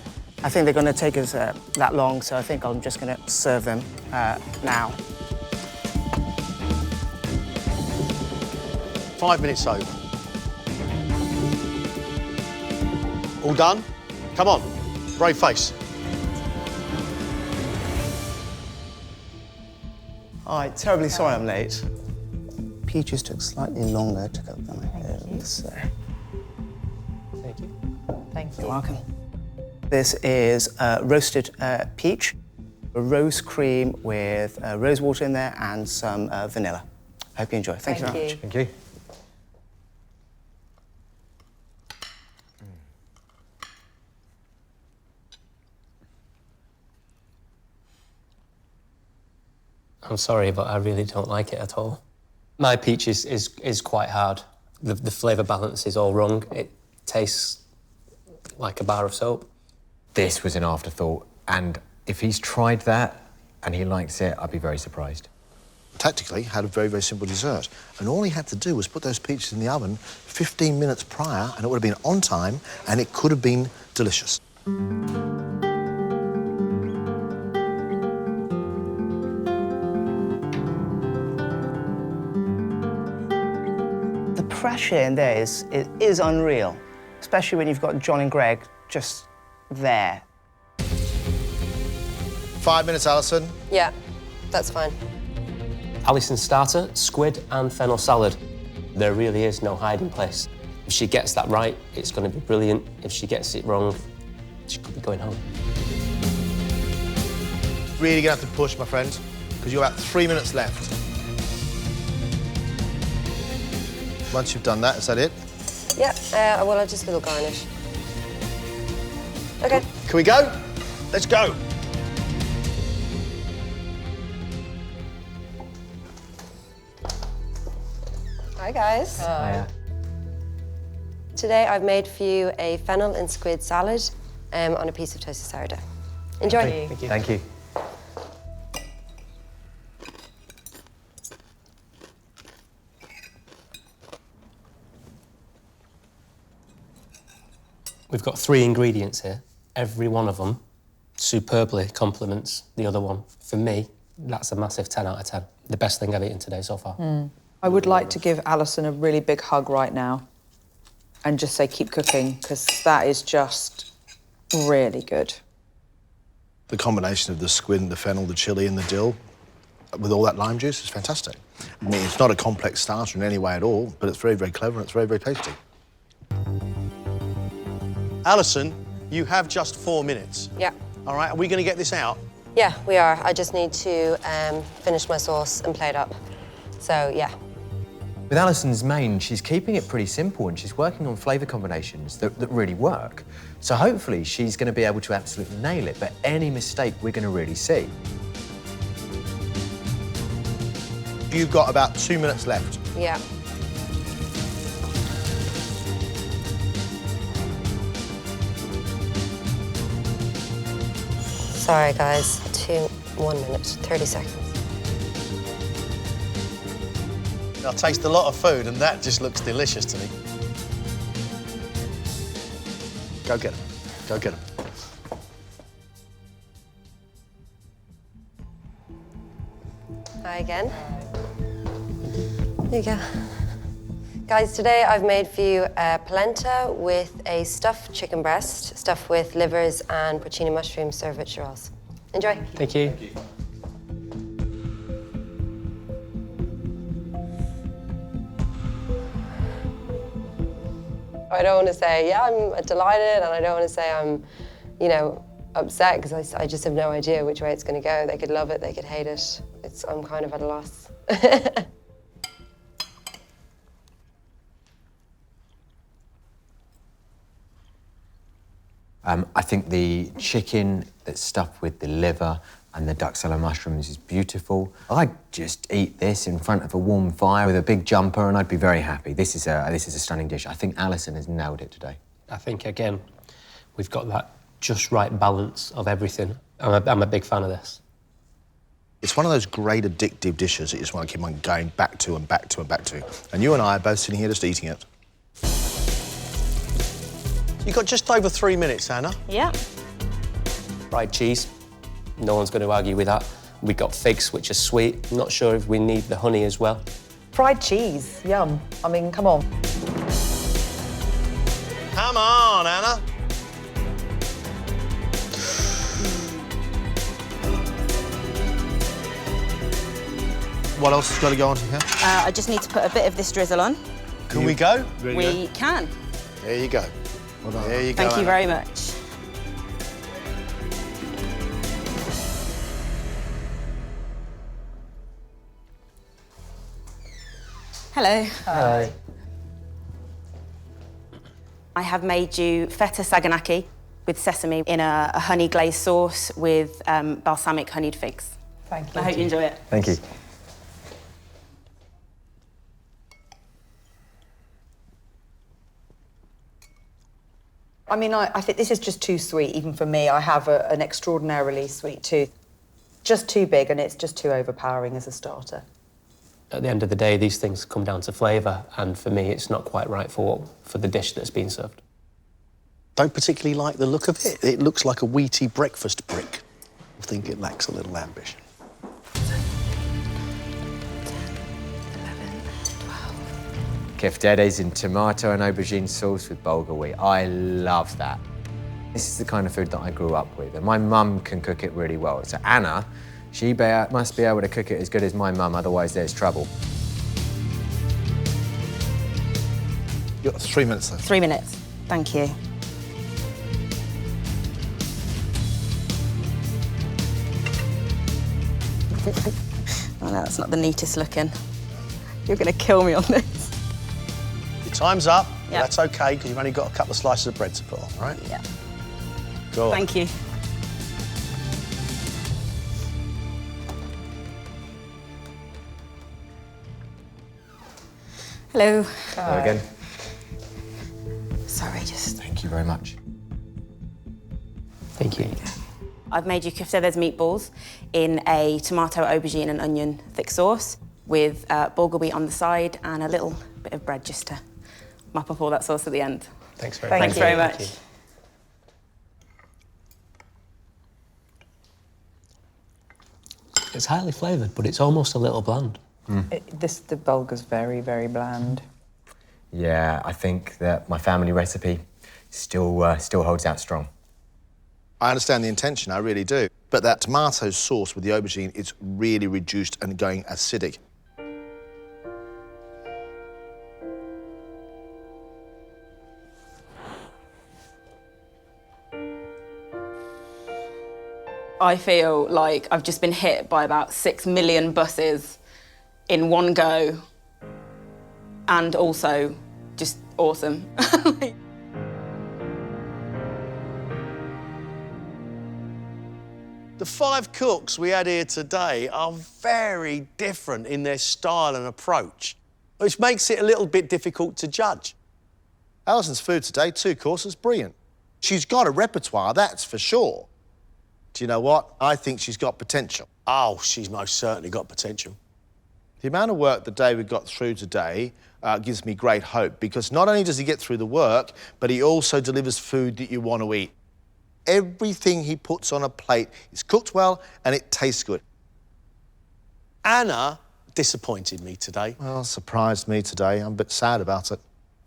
Speaker 13: I think they're going to take us that long, so I think I'm just going to serve them now.
Speaker 6: 5 minutes over. All done? Come on, brave face.
Speaker 13: I'm terribly sorry I'm late. Peaches took slightly longer to cook than I hoped, so...
Speaker 17: Thank you.
Speaker 16: Thank you.
Speaker 13: You're welcome. This is roasted peach, a rose cream with rose water in there and some vanilla. Hope you enjoy. Thank you very much.
Speaker 15: Thank you.
Speaker 17: I'm sorry, but I really don't like it at all. My peach is quite hard. The flavour balance is all wrong. It tastes like a bar of soap.
Speaker 15: This was an afterthought, and if he's tried that and he likes it, I'd be very surprised.
Speaker 5: Tactically, had a very, very simple dessert. And all he had to do was put those peaches in the oven 15 minutes prior, and it would have been on time, and it could have been delicious.
Speaker 13: The pressure in there is unreal, especially when you've got John and Gregg just there.
Speaker 5: 5 minutes, Alison.
Speaker 12: Yeah, that's fine.
Speaker 17: Alison's starter, squid and fennel salad. There really is no hiding place. If she gets that right, it's going to be brilliant. If she gets it wrong, she could be going home.
Speaker 5: Really gonna have to push, my friend, because you've got about 3 minutes left. Once you've done that, is that it?
Speaker 12: Yeah, well, I'll just a little garnish. Okay.
Speaker 5: Can we go? Let's go.
Speaker 12: Hi, guys. Hi. Today I've made for you a fennel and squid salad on a piece of toasted sourdough. Enjoy.
Speaker 15: Thank you. Thank you.
Speaker 17: We've got 3 ingredients here. Every one of them superbly complements the other one. For me, that's a massive 10 out of 10. The best thing I've eaten today so far.
Speaker 16: I would like to give Alison a really big hug right now and just say keep cooking, because that is just really good.
Speaker 5: The combination of the squid, the fennel, the chilli and the dill with all that lime juice is fantastic. I mean, it's not a complex starter in any way at all, but it's very, very clever and it's very, very tasty.
Speaker 6: Alison, you have just 4 minutes.
Speaker 12: Yeah.
Speaker 6: All right, are we going to get this out?
Speaker 12: Yeah, we are. I just need to finish my sauce and plate up. So, yeah.
Speaker 15: With Alison's main, she's keeping it pretty simple and she's working on flavour combinations that really work. So hopefully she's going to be able to absolutely nail it, but any mistake we're going to really see.
Speaker 5: You've got about 2 minutes left.
Speaker 12: Yeah. Sorry, guys. 1 minute, 30 seconds.
Speaker 6: I taste a lot of food and that just looks delicious to me. Go get them. Go get them.
Speaker 12: Hi again. There you go. Guys, today I've made for you a polenta with a stuffed chicken breast, stuffed with livers and porcini mushrooms served with churros. Enjoy.
Speaker 17: Thank you.
Speaker 12: Thank you. I don't want to say, yeah, I'm delighted, and I don't want to say I'm, you know, upset, because I just have no idea which way it's going to go. They could love it, they could hate it. I'm kind of at a loss.
Speaker 15: I think the chicken that's stuffed with the liver and the duck salad mushrooms is beautiful. I'd just eat this in front of a warm fire with a big jumper and I'd be very happy. This is a stunning dish. I think Alison has nailed it today.
Speaker 17: I think, again, we've got that just right balance of everything. I'm a big fan of this.
Speaker 5: It's one of those great addictive dishes that you just want to keep on going back to and back to and back to. And you and I are both sitting here just eating it.
Speaker 6: You've got just over 3 minutes, Anna.
Speaker 10: Yeah.
Speaker 17: Fried cheese, no one's going to argue with that. We've got figs, which are sweet. I'm not sure if we need the honey as well.
Speaker 16: Fried cheese, yum. I mean, come on.
Speaker 6: Come on, Anna.
Speaker 5: What else has got to go on here?
Speaker 10: I just need to put a bit of this drizzle on.
Speaker 6: Can we go?
Speaker 10: We can.
Speaker 5: There you go. Well done. There you go.
Speaker 10: Thank you
Speaker 5: Anna.
Speaker 10: very much. Hello.
Speaker 17: Hi.
Speaker 10: I have made you feta saganaki with sesame in a honey glazed sauce with balsamic honeyed figs.
Speaker 16: Thank you.
Speaker 10: I hope you enjoy it.
Speaker 15: Thank you.
Speaker 16: I mean, I think this is just too sweet, even for me. I have an extraordinarily sweet tooth. Just too big, and it's just too overpowering as a starter.
Speaker 17: At the end of the day, these things come down to flavour, and for me, it's not quite right for the dish that's been served.
Speaker 6: Don't particularly like the look of it. It looks like a wheaty breakfast brick. I think it lacks a little ambition.
Speaker 10: 12.
Speaker 15: Keftedes in tomato and aubergine sauce with bulgur wheat. I love that. This is the kind of food that I grew up with, and my mum can cook it really well. So Anna, she must be able to cook it as good as my mum, otherwise there's trouble.
Speaker 5: You've got 3 minutes left.
Speaker 10: 3 minutes. Thank you. Oh, no, that's not the neatest looking. You're going to kill me on this.
Speaker 6: Your time's up.
Speaker 10: Yep.
Speaker 6: That's OK, because you've only got a couple of slices of bread to put on, right?
Speaker 10: Yeah.
Speaker 6: Go on.
Speaker 10: Thank you. Hello.
Speaker 15: Hello again.
Speaker 10: Sorry, just...
Speaker 15: Thank you very much.
Speaker 17: Thank you.
Speaker 10: I've made you keftedes meatballs in a tomato, aubergine and onion thick sauce with bulgur wheat on the side and a little bit of bread just to mop up all that sauce at the end.
Speaker 17: Thanks very much.
Speaker 10: Thanks very much.
Speaker 17: Thank you. It's highly flavoured, but it's almost a little bland.
Speaker 16: The bulgur's very, very bland.
Speaker 15: Yeah, I think that my family recipe still holds out strong.
Speaker 5: I understand the intention, I really do. But that tomato sauce with the aubergine is really reduced and going acidic.
Speaker 10: I feel like I've just been hit by about 6 million buses in one go, and also just awesome.
Speaker 6: The 5 cooks we had here today are very different in their style and approach, which makes it a little bit difficult to judge.
Speaker 5: Alison's food today, 2 courses, brilliant. She's got a repertoire, that's for sure. Do you know what? I think she's got potential.
Speaker 6: Oh, she's most certainly got potential.
Speaker 5: The amount of work that David got through today gives me great hope, because not only does he get through the work, but he also delivers food that you want to eat. Everything he puts on a plate is cooked well and it tastes good.
Speaker 6: Anna disappointed me today.
Speaker 5: Well, surprised me today. I'm a bit sad about it.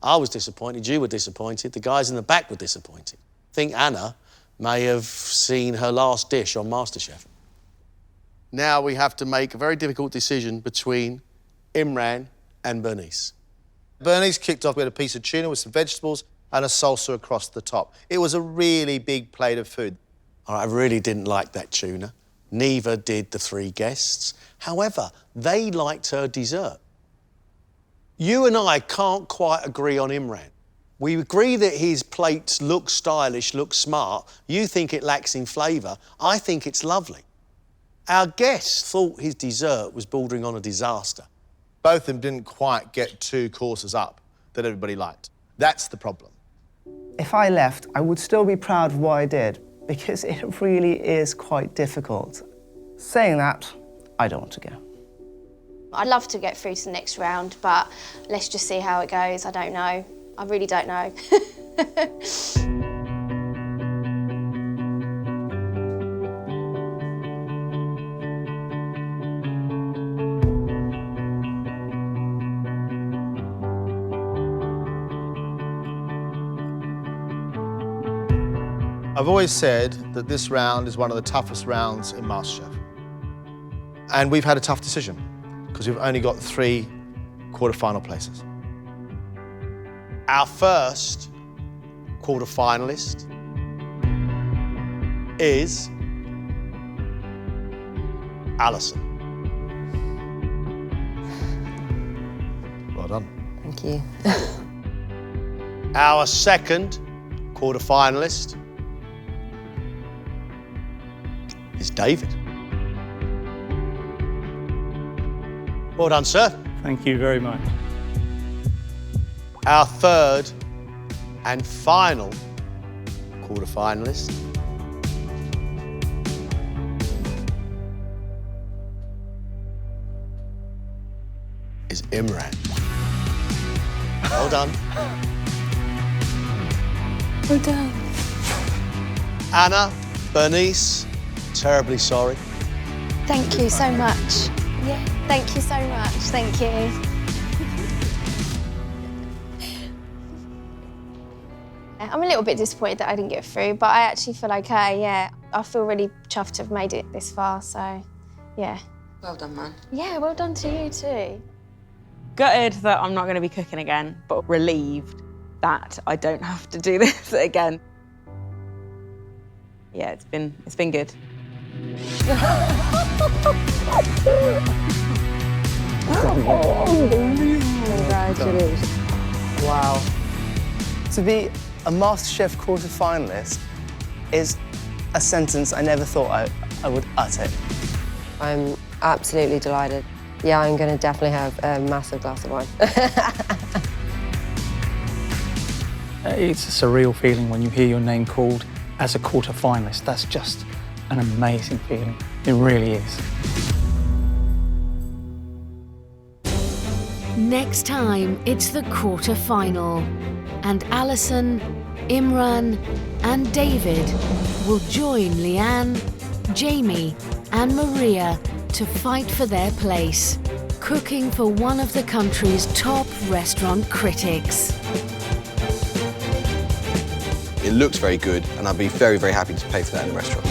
Speaker 6: I was disappointed, you were disappointed, the guys in the back were disappointed. I think Anna may have seen her last dish on MasterChef. Now we have to make a very difficult decision between Imran and Bernice.
Speaker 5: Bernice kicked off with a piece of tuna with some vegetables and a salsa across the top. It was a really big plate of food.
Speaker 6: I really didn't like that tuna. Neither did the 3 guests. However, they liked her dessert. You and I can't quite agree on Imran. We agree that his plates look stylish, look smart. You think it lacks in flavour. I think it's lovely. Our guests thought his dessert was bordering on a disaster.
Speaker 5: Both of them didn't quite get 2 courses up that everybody liked. That's the problem.
Speaker 13: If I left, I would still be proud of what I did, because it really is quite difficult. Saying that, I don't want to go.
Speaker 4: I'd love to get through to the next round, but let's just see how it goes. I don't know. I really don't know.
Speaker 5: I've always said that this round is one of the toughest rounds in MasterChef. And we've had a tough decision, because we've only got 3 quarter-final places.
Speaker 6: Our first quarter-finalist is Alison. Well done.
Speaker 12: Thank you.
Speaker 6: Our second quarter-finalist is David. Well done, sir.
Speaker 3: Thank you very much.
Speaker 6: Our third and final quarter-finalist is Imran. Well done.
Speaker 4: Well done.
Speaker 6: Anna, Bernice, terribly sorry.
Speaker 4: Thank you so much. Yeah, thank you so much. Thank you. I'm a little bit disappointed that I didn't get through, but I actually feel okay, yeah. I feel really chuffed to have made it this far, so, yeah.
Speaker 12: Well done, man.
Speaker 4: Yeah, well done to you too.
Speaker 10: Gutted that I'm not going to be cooking again, but relieved that I don't have to do this again. Yeah, it's been good.
Speaker 13: Congratulations. Wow. To be a MasterChef quarter-finalist is a sentence I never thought I would utter.
Speaker 12: I'm absolutely delighted. Yeah, I'm going to definitely have a massive glass of wine.
Speaker 3: It's a surreal feeling when you hear your name called as a quarter-finalist. That's just an amazing feeling. It really is.
Speaker 1: Next time, it's the quarter-final, and Alison, Imran and David will join Leanne, Jamie and Maria to fight for their place, cooking for one of the country's top restaurant critics.
Speaker 2: It looks very good, and I'd be very, very happy to pay for that in a restaurant.